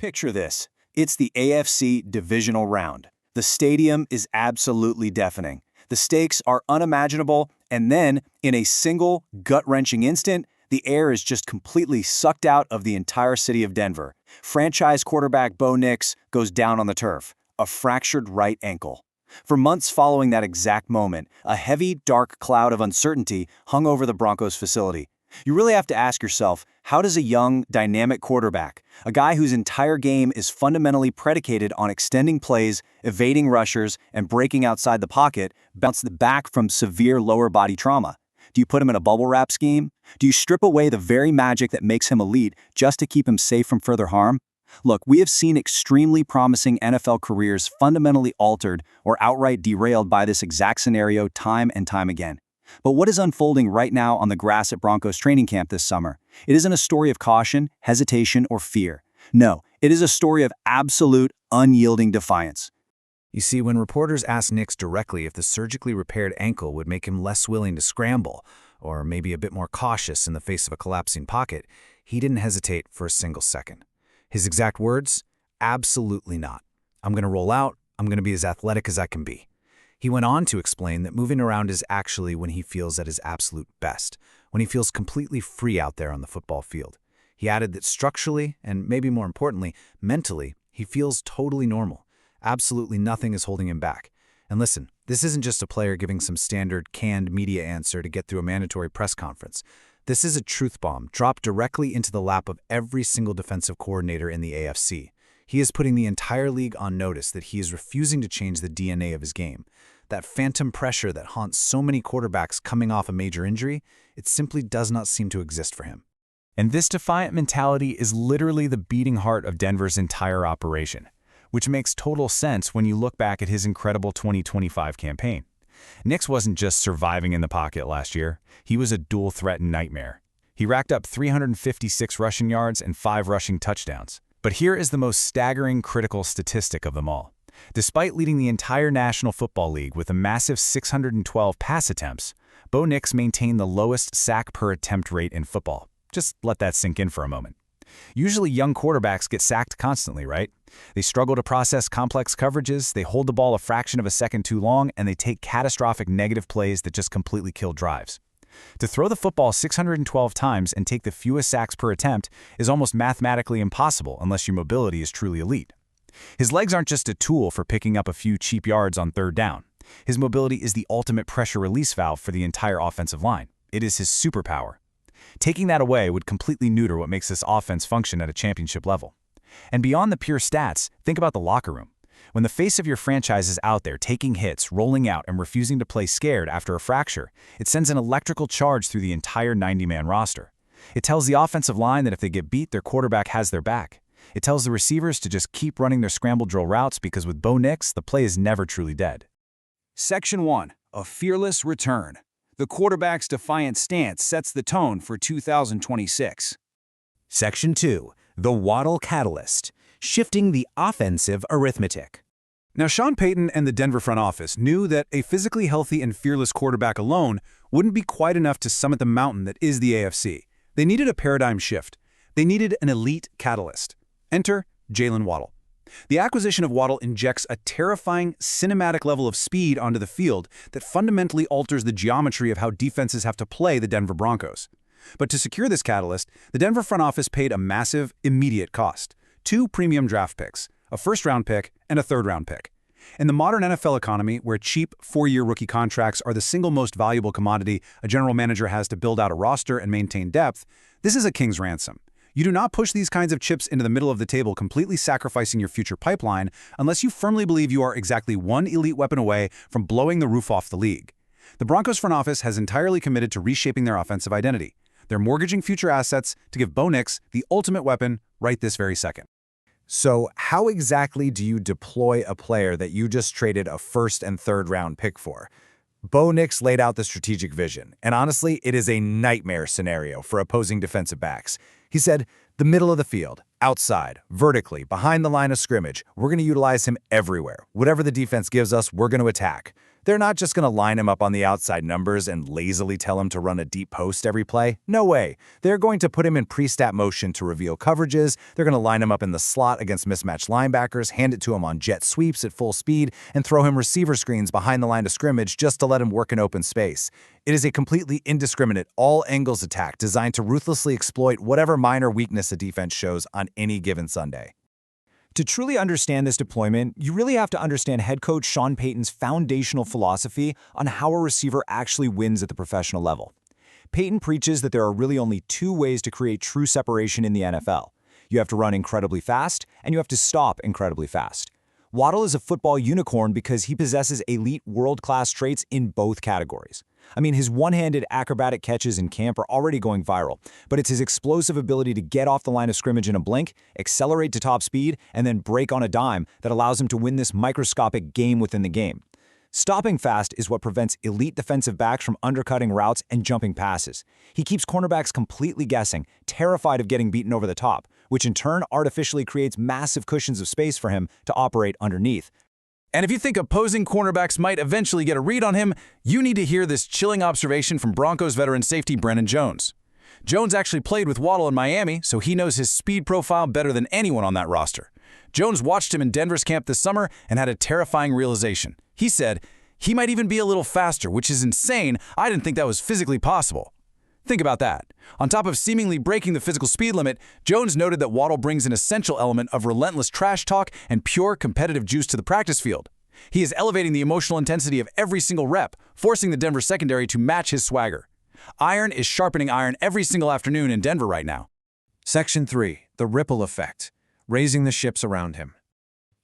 Picture this. It's the AFC divisional round. The stadium is absolutely deafening. The stakes are unimaginable, and then, in a single, gut-wrenching instant, the air is just completely sucked out of the entire city of Denver. Franchise quarterback Bo Nix goes down on the turf, a fractured right ankle. For months following that exact moment, a heavy, dark cloud of uncertainty hung over the Broncos facility. You really have to ask yourself, how does a young, dynamic quarterback, a guy whose entire game is fundamentally predicated on extending plays, evading rushers, and breaking outside the pocket, bounce back from severe lower body trauma? Do you put him in a bubble wrap scheme? Do you strip away the very magic that makes him elite just to keep him safe from further harm? Look, we have seen extremely promising NFL careers fundamentally altered or outright derailed by this exact scenario time and time again. But what is unfolding right now on the grass at Broncos training camp this summer? It isn't a story of caution, hesitation, or fear. No, it is a story of absolute, unyielding defiance. You see, when reporters asked Nix directly if the surgically repaired ankle would make him less willing to scramble, or maybe a bit more cautious in the face of a collapsing pocket, he didn't hesitate for a single second. His exact words? Absolutely not. I'm going to roll out. I'm going to be as athletic as I can be. He went on to explain that moving around is actually when he feels at his absolute best, when he feels completely free out there on the football field. He added that structurally, and maybe more importantly, mentally, he feels totally normal. Absolutely nothing is holding him back. And listen, this isn't just a player giving some standard canned media answer to get through a mandatory press conference. This is a truth bomb dropped directly into the lap of every single defensive coordinator in the AFC. He is putting the entire league on notice that he is refusing to change the DNA of his game. That phantom pressure that haunts so many quarterbacks coming off a major injury, it simply does not seem to exist for him. And this defiant mentality is literally the beating heart of Denver's entire operation, which makes total sense when you look back at his incredible 2025 campaign. Nix wasn't just surviving in the pocket last year, he was a dual-threat nightmare. He racked up 356 rushing yards and 5 rushing touchdowns. But here is the most staggering critical statistic of them all. Despite leading the entire National Football League with a massive 612 pass attempts, Bo Nix maintained the lowest sack per attempt rate in football. Just let that sink in for a moment. Usually young quarterbacks get sacked constantly, right? They struggle to process complex coverages, they hold the ball a fraction of a second too long, and they take catastrophic negative plays that just completely kill drives. To throw the football 612 times and take the fewest sacks per attempt is almost mathematically impossible unless your mobility is truly elite. His legs aren't just a tool for picking up a few cheap yards on third down. His mobility is the ultimate pressure release valve for the entire offensive line. It is his superpower. Taking that away would completely neuter what makes this offense function at a championship level. And beyond the pure stats, think about the locker room. When the face of your franchise is out there taking hits, rolling out, and refusing to play scared after a fracture, it sends an electrical charge through the entire 90-man roster. It tells the offensive line that if they get beat, their quarterback has their back. It tells the receivers to just keep running their scramble drill routes because with Bo Nix, the play is never truly dead. Section 1. A fearless return. The quarterback's defiant stance sets the tone for 2026. Section 2. The Waddle Catalyst. Shifting the offensive arithmetic. Now, Sean Payton and the Denver front office knew that a physically healthy and fearless quarterback alone wouldn't be quite enough to summit the mountain that is the AFC. They needed a paradigm shift. They needed an elite catalyst. Enter Jalen Waddle. The acquisition of Waddle injects a terrifying, cinematic level of speed onto the field that fundamentally alters the geometry of how defenses have to play the Denver Broncos. But to secure this catalyst, the Denver front office paid a massive, immediate cost. 2 premium draft picks, a first-round pick, and a third-round pick. In the modern NFL economy, where cheap 4-year rookie contracts are the single most valuable commodity a general manager has to build out a roster and maintain depth, this is a king's ransom. You do not push these kinds of chips into the middle of the table, completely sacrificing your future pipeline unless you firmly believe you are exactly one elite weapon away from blowing the roof off the league. The Broncos front office has entirely committed to reshaping their offensive identity. They're mortgaging future assets to give Bo Nix the ultimate weapon right this very second. So how exactly do you deploy a player that you just traded a first and third round pick for? Bo Nix laid out the strategic vision, and honestly, it is a nightmare scenario for opposing defensive backs. He said, the middle of the field, outside, vertically, behind the line of scrimmage, we're going to utilize him everywhere. Whatever the defense gives us, we're going to attack. They're not just going to line him up on the outside numbers and lazily tell him to run a deep post every play. No way. They're going to put him in pre-snap motion to reveal coverages. They're going to line him up in the slot against mismatched linebackers, hand it to him on jet sweeps at full speed, and throw him receiver screens behind the line of scrimmage just to let him work in open space. It is a completely indiscriminate, all-angles attack designed to ruthlessly exploit whatever minor weakness a defense shows on any given Sunday. To truly understand this deployment, you really have to understand head coach Sean Payton's foundational philosophy on how a receiver actually wins at the professional level. Payton preaches that there are really only two ways to create true separation in the NFL. You have to run incredibly fast, and you have to stop incredibly fast. Waddle is a football unicorn because he possesses elite world-class traits in both categories. I mean, his one-handed acrobatic catches in camp are already going viral, but it's his explosive ability to get off the line of scrimmage in a blink, accelerate to top speed, and then break on a dime that allows him to win this microscopic game within the game. Stopping fast is what prevents elite defensive backs from undercutting routes and jumping passes. He keeps cornerbacks completely guessing, terrified of getting beaten over the top, which in turn artificially creates massive cushions of space for him to operate underneath. And if you think opposing cornerbacks might eventually get a read on him, you need to hear this chilling observation from Broncos veteran safety Brennan Jones. Jones actually played with Waddle in Miami, so he knows his speed profile better than anyone on that roster. Jones watched him in Denver's camp this summer and had a terrifying realization. He said, "He might even be a little faster, which is insane. I didn't think that was physically possible." Think about that. On top of seemingly breaking the physical speed limit, Jones noted that Waddle brings an essential element of relentless trash talk and pure competitive juice to the practice field. He is elevating the emotional intensity of every single rep, forcing the Denver secondary to match his swagger. Iron is sharpening iron every single afternoon in Denver right now. Section 3. The ripple effect. Raising the ships around him.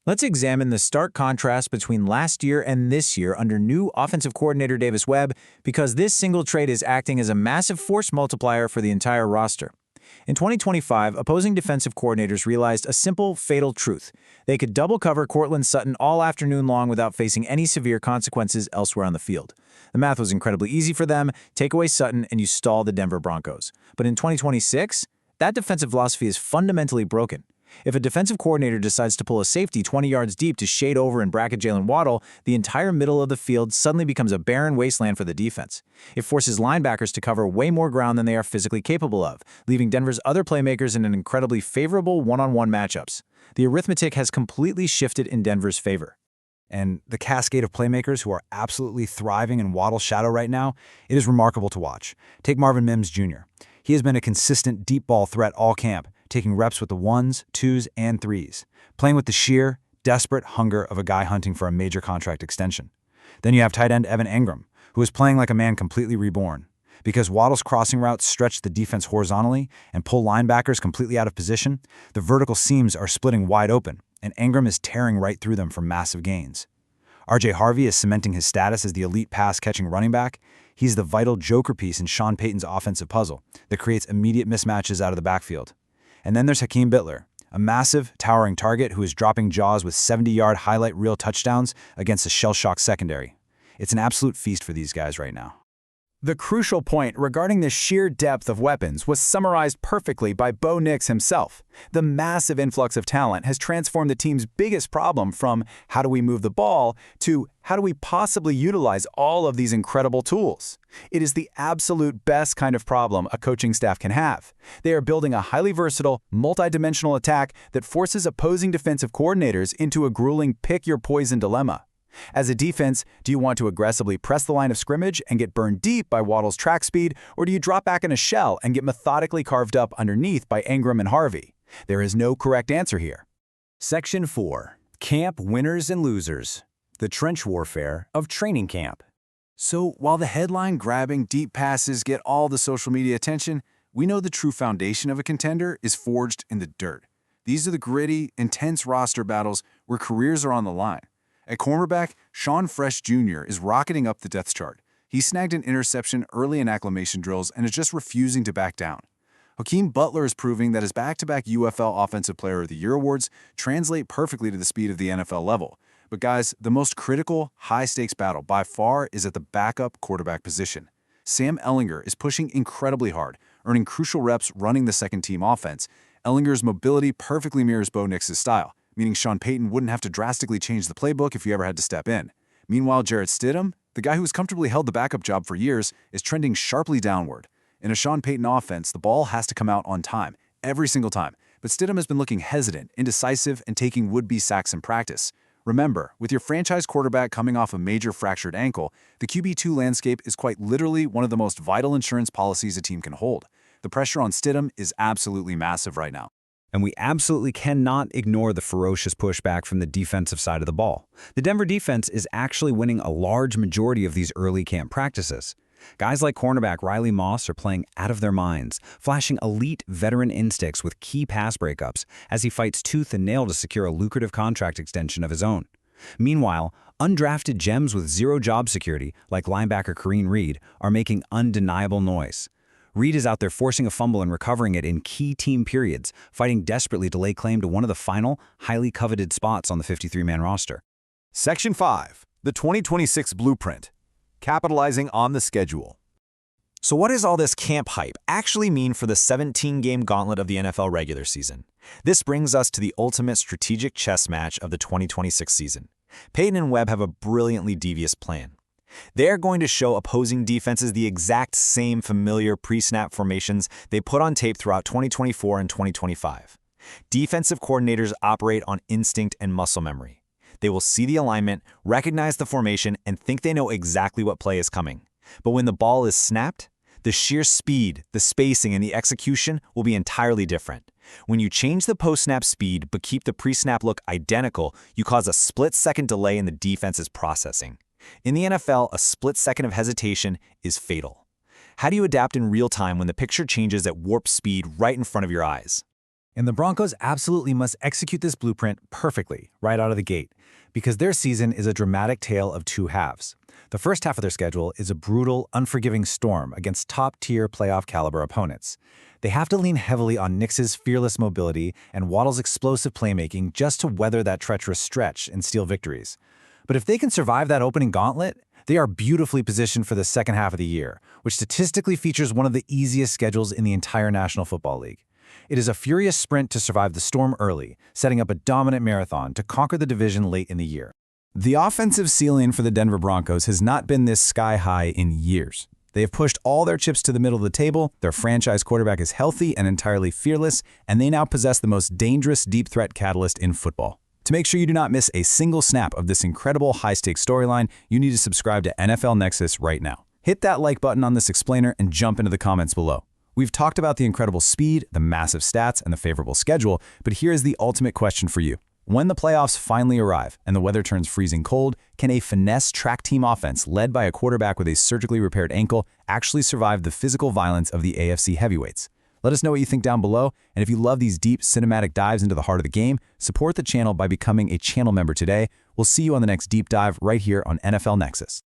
Let's examine the stark contrast between last year and this year under new offensive coordinator Davis Webb, because this single trait is acting as a massive force multiplier for the entire roster. In 2025, opposing defensive coordinators realized a simple, fatal truth. They could double cover Courtland Sutton all afternoon long without facing any severe consequences elsewhere on the field. The math was incredibly easy for them. Take away Sutton and you stall the Denver Broncos. But in 2026, that defensive philosophy is fundamentally broken. If a defensive coordinator decides to pull a safety 20 yards deep to shade over and bracket Jalen Waddle, the entire middle of the field suddenly becomes a barren wasteland for the defense. It forces linebackers to cover way more ground than they are physically capable of, leaving Denver's other playmakers in an incredibly favorable one-on-one matchups. The arithmetic has completely shifted in Denver's favor. And the cascade of playmakers who are absolutely thriving in Waddle's shadow right now, it is remarkable to watch. Take Marvin Mims Jr. He has been a consistent deep ball threat all camp, taking reps with the 1s, 2s, and 3s, playing with the sheer, desperate hunger of a guy hunting for a major contract extension. Then you have tight end Evan Engram, who is playing like a man completely reborn. Because Waddle's crossing routes stretch the defense horizontally and pull linebackers completely out of position, the vertical seams are splitting wide open, and Engram is tearing right through them for massive gains. R.J. Harvey is cementing his status as the elite pass-catching running back. He's the vital joker piece in Sean Payton's offensive puzzle that creates immediate mismatches out of the backfield. And then there's Hakeem Bittler, a massive, towering target who is dropping jaws with 70-yard highlight reel touchdowns against a shell-shocked secondary. It's an absolute feast for these guys right now. The crucial point regarding the sheer depth of weapons was summarized perfectly by Bo Nix himself. The massive influx of talent has transformed the team's biggest problem from how do we move the ball to how do we possibly utilize all of these incredible tools. It is the absolute best kind of problem a coaching staff can have. They are building a highly versatile, multidimensional attack that forces opposing defensive coordinators into a grueling pick-your-poison dilemma. As a defense, do you want to aggressively press the line of scrimmage and get burned deep by Waddle's track speed, or do you drop back in a shell and get methodically carved up underneath by Engram and Harvey? There is no correct answer here. Section 4. Camp Winners and Losers. The Trench Warfare of Training Camp. So while the headline-grabbing deep passes get all the social media attention, we know the true foundation of a contender is forged in the dirt. These are the gritty, intense roster battles where careers are on the line. At cornerback, Sean Fresh Jr. is rocketing up the depth chart. He snagged an interception early in acclimation drills and is just refusing to back down. Hakeem Butler is proving that his back-to-back UFL Offensive Player of the Year awards translate perfectly to the speed of the NFL level. But guys, the most critical, high-stakes battle by far is at the backup quarterback position. Sam Ehlinger is pushing incredibly hard, earning crucial reps running the second-team offense. Ehlinger's mobility perfectly mirrors Bo Nix's style, meaning Sean Payton wouldn't have to drastically change the playbook if he ever had to step in. Meanwhile, Jarrett Stidham, the guy who's comfortably held the backup job for years, is trending sharply downward. In a Sean Payton offense, the ball has to come out on time, every single time. But Stidham has been looking hesitant, indecisive, and taking would-be sacks in practice. Remember, with your franchise quarterback coming off a major fractured ankle, the QB2 landscape is quite literally one of the most vital insurance policies a team can hold. The pressure on Stidham is absolutely massive right now. And we absolutely cannot ignore the ferocious pushback from the defensive side of the ball. The Denver defense is actually winning a large majority of these early camp practices. Guys like cornerback Riley Moss are playing out of their minds, flashing elite veteran instincts with key pass breakups as he fights tooth and nail to secure a lucrative contract extension of his own. Meanwhile, undrafted gems with zero job security, like linebacker Kareem Reed, are making undeniable noise. Reed is out there forcing a fumble and recovering it in key team periods, fighting desperately to lay claim to one of the final, highly coveted spots on the 53-man roster. Section 5. The 2026 Blueprint. Capitalizing on the schedule. So what does all this camp hype actually mean for the 17-game gauntlet of the NFL regular season? This brings us to the ultimate strategic chess match of the 2026 season. Payton and Webb have a brilliantly devious plan. They're going to show opposing defenses the exact same familiar pre-snap formations they put on tape throughout 2024 and 2025. Defensive coordinators operate on instinct and muscle memory. They will see the alignment, recognize the formation, and think they know exactly what play is coming. But when the ball is snapped, the sheer speed, the spacing, and the execution will be entirely different. When you change the post-snap speed but keep the pre-snap look identical, you cause a split-second delay in the defense's processing. In the NFL, a split second of hesitation is fatal. How do you adapt in real time when the picture changes at warp speed right in front of your eyes? And the Broncos absolutely must execute this blueprint perfectly right out of the gate, because their season is a dramatic tale of two halves. The first half of their schedule is a brutal, unforgiving storm against top-tier playoff-caliber opponents. They have to lean heavily on Nix's fearless mobility and Waddle's explosive playmaking just to weather that treacherous stretch and steal victories. But if they can survive that opening gauntlet, they are beautifully positioned for the second half of the year, which statistically features one of the easiest schedules in the entire National Football League. It is a furious sprint to survive the storm early, setting up a dominant marathon to conquer the division late in the year. The offensive ceiling for the Denver Broncos has not been this sky-high in years. They have pushed all their chips to the middle of the table, their franchise quarterback is healthy and entirely fearless, and they now possess the most dangerous deep threat catalyst in football. To make sure you do not miss a single snap of this incredible high-stakes storyline, you need to subscribe to NFL Nexus right now. Hit that like button on this explainer and jump into the comments below. We've talked about the incredible speed, the massive stats, and the favorable schedule, but here is the ultimate question for you. When the playoffs finally arrive and the weather turns freezing cold, can a finesse track team offense led by a quarterback with a surgically repaired ankle actually survive the physical violence of the AFC heavyweights? Let us know what you think down below, and if you love these deep cinematic dives into the heart of the game, support the channel by becoming a channel member today. We'll see you on the next deep dive right here on NFL Nexus.